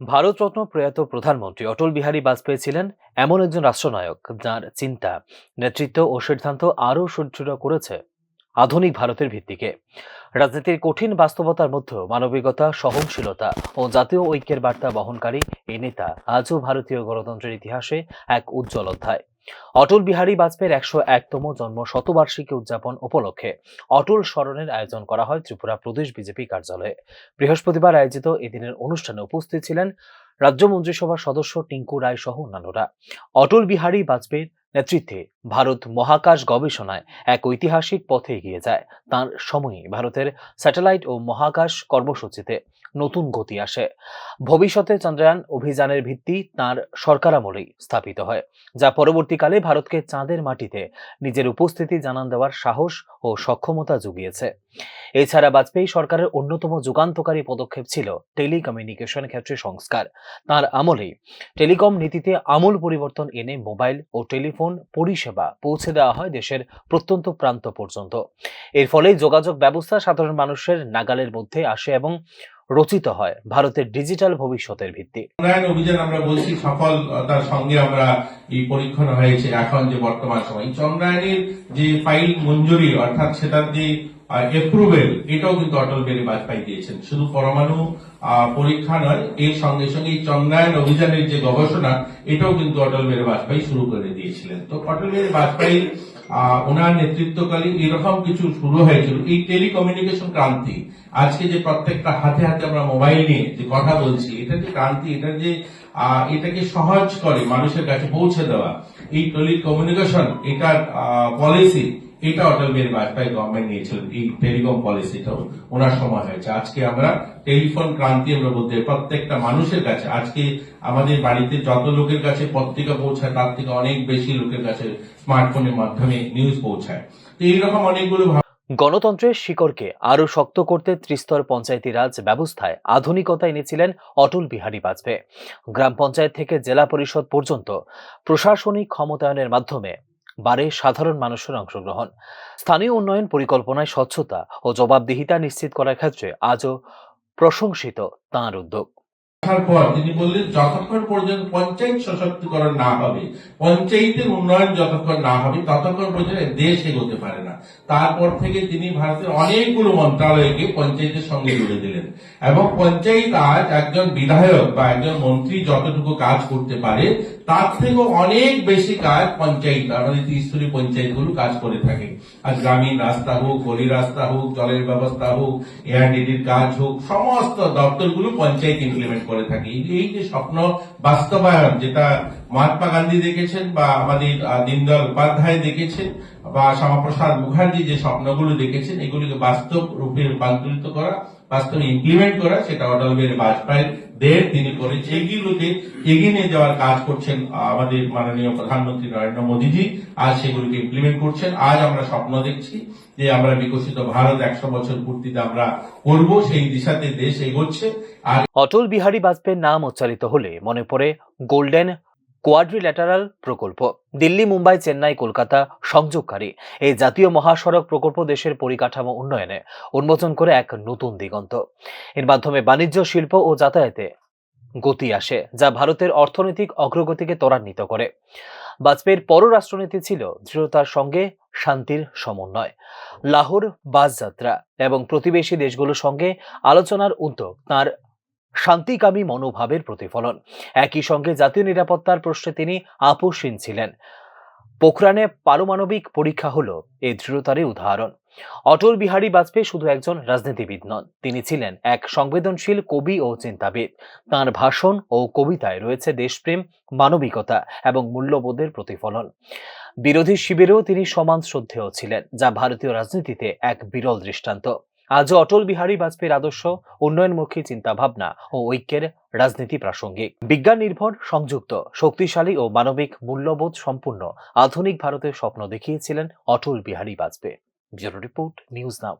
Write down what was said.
ভারতরত্ন প্রয়াত প্রধানমন্ত্রী অটল বিহারী বাজপেয়ী ছিলেন এমন একজন রাষ্ট্রনায়ক যার চিন্তা, নেতৃত্ব ও সিদ্ধান্ত আরও সুদৃঢ় করেছে আধুনিক ভারতের ভিত্তিকে। রাজনীতির কঠিন বাস্তবতার মধ্যেও মানবিকতা, সহনশীলতা ও জাতীয় ঐক্যের বার্তা বহনকারী এই নেতা আজও ভারতীয় গণতন্ত্রের ইতিহাসে এক উজ্জ্বল অধ্যায়। অটল বিহারী বাজপেয়ীর ১০১তম জন্ম শতবার্ষিকী উদযাপন উপলক্ষে অটল স্মরণের আয়োজন করা হয় ত্রিপুরা প্রদেশ বিজেপি কার্যালয়ে। বৃহস্পতিবার আয়োজিত এদিনের অনুষ্ঠানে উপস্থিত ছিলেন রাজ্য মন্ত্রিসভার সদস্য টিঙ্কু রায় সহ অন্যান্যরা। অটল বিহারী বাজপেয়ীর নেতৃত্বে ভারত মহাকাশ গবেষণায় এক ঐতিহাসিক পথে এগিয়ে যায়। তার সময়ে ভারতের স্যাটেলাইট ও মহাকাশ কর্মসূচিতে নতুন গতি আসে। ভবিষ্যতে চন্দ্রয়ান অভিযানের ভিত্তি তার সরকারামলেই স্থাপিত হয়, যা পরবর্তীকালে ভারতকে চাঁদের মাটিতে নিজের উপস্থিতি জানান দেওয়ার সাহস ও সক্ষমতা জুগিয়েছে। এছাড়া বাজপেয়ী সরকারের অন্যতম যুগান্তকারী পদক্ষেপ ছিল টেলিকমিউনিকেশন ক্ষেত্রে সংস্কার। তার আমলেই টেলিকম নীতিতে আমূল পরিবর্তন এনে মোবাইল ও টেলিফোন পরিষেবা পৌঁছে দেওয়া হয় দেশের প্রত্যন্ত প্রান্ত পর্যন্ত। এর ফলে যোগাযোগ ব্যবস্থা সাধারণ মানুষের নাগালের মধ্যে আসে এবং রচিত হয় ভারতের ডিজিটাল ভবিষ্যতের ভিত্তি। চন্দ্রায়ন অভিযান আমরা বলছি সফলতার সঙ্গে আমরা এই পরীক্ষণ হয়েছে। এখন যে বর্তমান সময় চন্দ্রায়নের যে ফাইল মঞ্জুরি অর্থাৎ সেটার যে এপ্রুভেল, এটাও কিন্তু অটল বিহারী বাজপেয়ী দিয়েছেন। শুধু পরমাণু পরীক্ষা নয়, এর সঙ্গে সঙ্গে এই চন্দ্রায়ন অভিযানের যে গবেষণা, এটাও কিন্তু অটল বিহারী বাজপেয়ী শুরু করে দিয়েছিলেন। তো অটল বিহারী বাজপেয়ী ওনার নেতৃত্বকালে এরকম কিছু শুরু হয়েছিল। এই টেলিকমিউনিকেশন ক্রান্তি, আজকে যে প্রত্যেকটা হাতে হাতে আমরা মোবাইল নিয়ে যে কথা বলছি, এটা যে ক্রান্তি, এটা যে এটাকে সহজ করে মানুষের কাছে পৌঁছে দেওয়া, এই টেলিকমিউনিকেশন এটার পলিসি, এটা অটল বিহারী বাজপেয়ী গভর্নমেন্ট নিয়েছিলেন। এই টেলিকম পলিসিটাও ওনার সময় হয়েছে। আজকে আমরা টেলিফোন ক্রান্তি আমরা বলতে, প্রত্যেকটা মানুষের কাছে আজকে আমাদের বাড়িতে যত লোকের কাছে পত্রিকা পৌঁছায় তার থেকে অনেক বেশি লোকের কাছে স্মার্টফোনের মাধ্যমে নিউজ পৌঁছায়। তো এইরকম অনেকগুলো গণতন্ত্রের শিকড়কে আরও শক্ত করতে ত্রিস্তর পঞ্চায়েতি রাজ ব্যবস্থায় আধুনিকতা এনেছিলেন অটল বিহারী বাজপেয়ী। গ্রাম পঞ্চায়েত থেকে জেলা পরিষদ পর্যন্ত প্রশাসনিক ক্ষমতায়নের মাধ্যমে বাড়ে সাধারণ মানুষের অংশগ্রহণ। স্থানীয় উন্নয়ন পরিকল্পনায় স্বচ্ছতা ও জবাবদিহিতা নিশ্চিত করার ক্ষেত্রে আজও প্রশংসিত তাঁর উদ্যোগ। আসার পর তিনি বললেন, যতক্ষণ পর্যন্ত পঞ্চায়েত সশক্তিকরণ না হবে, পঞ্চায়েতের উন্নয়ন যতক্ষণ না হবে, ততক্ষণ পর্যন্ত দেশ এগোতে পারে না। তারপর থেকে তিনি ভারতের অনেকগুলো মন্ত্রণালয়কে পঞ্চায়েতের সঙ্গে জুড়ে দিলেন এবং পঞ্চায়েত আজ একজন বিধায়ক বা একজন মন্ত্রী যতটুকু কাজ করতে পারে তার থেকেও অনেক বেশি কাজ পঞ্চায়েত, আমাদের ত্রিস্তরীয় পঞ্চায়েতগুলো কাজ করে থাকে। আজ গ্রামীণ রাস্তা হোক, গলি রাস্তা হোক, জলের ব্যবস্থা হোক, এআরডিডির কাজ হোক, সমস্ত দপ্তরগুলো পঞ্চায়েত ইমপ্লিমেন্ট করে থাকে। এই যে স্বপ্ন বাস্তবায়ন, যেটা মহাত্মা গান্ধী দেখেছেন বা আমাদের দীনদয়াল উপাধ্যায় দেখেছেন বা শ্যামাপ্রসাদ মুখার্জি যে স্বপ্নগুলো দেখেছেন, এগুলিকে বাস্তব রূপে রূপান্তরিত করা, বাস্তবে ইমপ্লিমেন্ট করা, সেটা অটল বিহারী বাজপেয়ীর দেশ তিনি করেছেন। এইগুলোকে এগিয়ে নিয়ে যাওয়ার কাজ করছেন আমাদের মাননীয় প্রধানমন্ত্রী নরেন্দ্র মোদীজি। আজ সেগুলিকে ইমপ্লিমেন্ট করছেন। আজ আমরা স্বপ্ন দেখছি যে আমরা বিকশিত ভারত 100 বছর পূর্তিতে আমরা করব, সেই দিশাতে দেশ এগোচ্ছে। আর অটল বিহারী বাজপেয়ীর নাম উচ্চারিত হলে মনে পড়ে গোল্ডেন কোয়াড্রিল্যাটারাল প্রকল্প। দিল্লি, মুম্বাই, চেন্নাই, কলকাতা সংযোগকারী এই জাতীয় মহাসড়ক প্রকল্প দেশের পরিকাঠামো উন্নয়নে উন্মোচন করে এক নতুন দিগন্ত। এর মাধ্যমে বাণিজ্য, শিল্প ও যাতায়াতে গতি আসে, যা ভারতের অর্থনৈতিক অগ্রগতিকে ত্বরান্বিত করে। বাজপেয়ীর পররাষ্ট্রনীতি ছিল দৃঢ়তার সঙ্গে শান্তির সমন্বয়। লাহোর বাস যাত্রা এবং প্রতিবেশী দেশগুলোর সঙ্গে আলোচনার উদ্যোগ তাঁর শান্তিকামী মনোভাবের প্রতিফলন। একই সঙ্গে জাতীয় নিরাপত্তার প্রশ্নে তিনি আপোষহীন ছিলেন। পোখরানে পারমাণবিক পরীক্ষা হলো এই দৃঢ়তারই উদাহরণ। অটল বিহারী বাজপেয়ী শুধু একজন রাজনীতিবিদ নন, তিনি ছিলেন এক সংবেদনশীল কবি ও চিন্তাবিদ। তাঁর ভাষণ ও কবিতায় রয়েছে দেশপ্রেম, মানবিকতা এবং মূল্যবোধের প্রতিফলন। বিরোধী শিবিরেও তিনি সমান শ্রদ্ধেয় ছিলেন, যা ভারতীয় রাজনীতিতে এক বিরল দৃষ্টান্ত। আজও অটল বিহারী বাজপেয়ীর আদর্শ, উন্নয়নমুখী চিন্তাভাবনা ও ঐক্যের রাজনীতি প্রাসঙ্গিক। বিজ্ঞান নির্ভর, সংযুক্ত, শক্তিশালী ও মানবিক মূল্যবোধ সম্পূর্ণ আধুনিক ভারতের স্বপ্ন দেখিয়েছিলেন Atal Bihari Vajpayee. Bureau report, news নাও।